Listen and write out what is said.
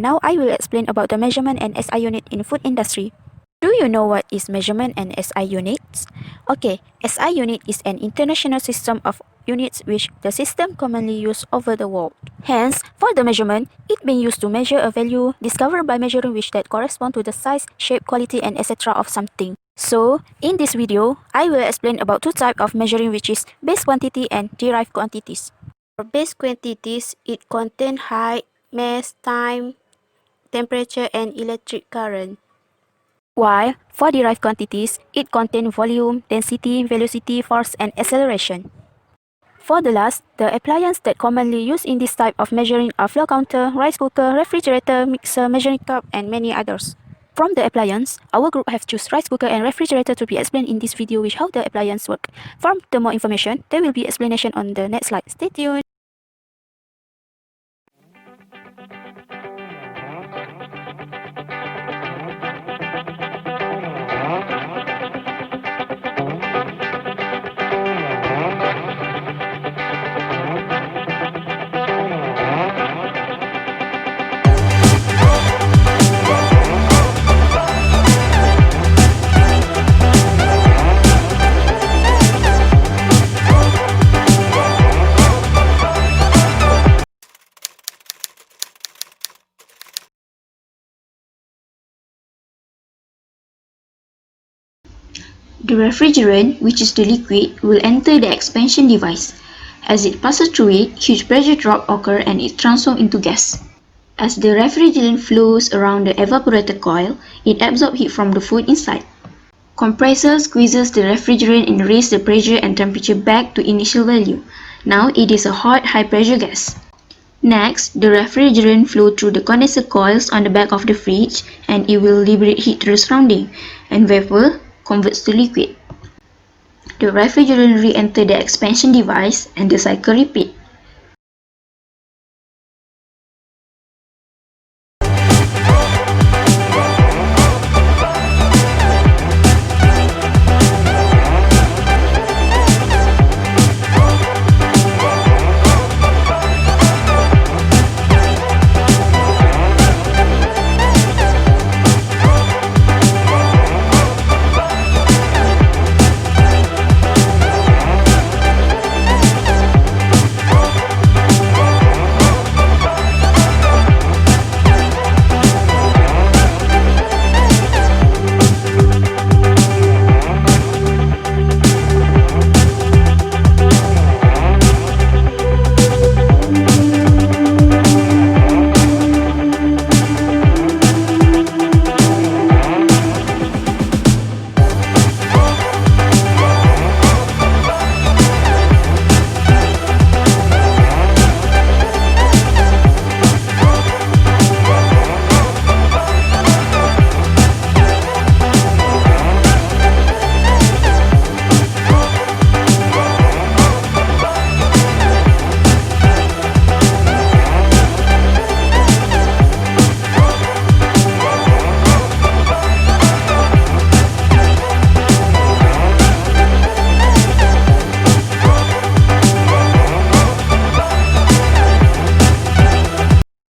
Now I will explain about the measurement and SI unit in food industry. Do you know what is measurement and SI units? Okay, SI unit is an international system of units which the system commonly used over the world. Hence, for the measurement, it being used to measure a value discovered by measuring which that correspond to the size, shape, quality and etc. of something. So, in this video, I will explain about two types of measuring which is base quantity and derived quantities. For base quantities, it contain height, mass, time, temperature and electric current. While for derived quantities, it contains volume, density, velocity, force, and acceleration. For the last, the appliances that commonly used in this type of measuring are flour counter, rice cooker, refrigerator, mixer, measuring cup, and many others. From the appliance, our group have choose rice cooker and refrigerator to be explained in this video which how the appliance work. For the more information, there will be explanation on the next slide. Stay tuned. The refrigerant, which is the liquid, will enter the expansion device. As it passes through it, huge pressure drop occur and it transforms into gas. As the refrigerant flows around the evaporator coil, it absorbs heat from the food inside. Compressor squeezes the refrigerant and raises the pressure and temperature back to initial value. Now it is a hot, high-pressure gas. Next, the refrigerant flows through the condenser coils on the back of the fridge and it will liberate heat to the surrounding, and vapor converts to liquid. The refrigerant re-enters the expansion device and the cycle repeats.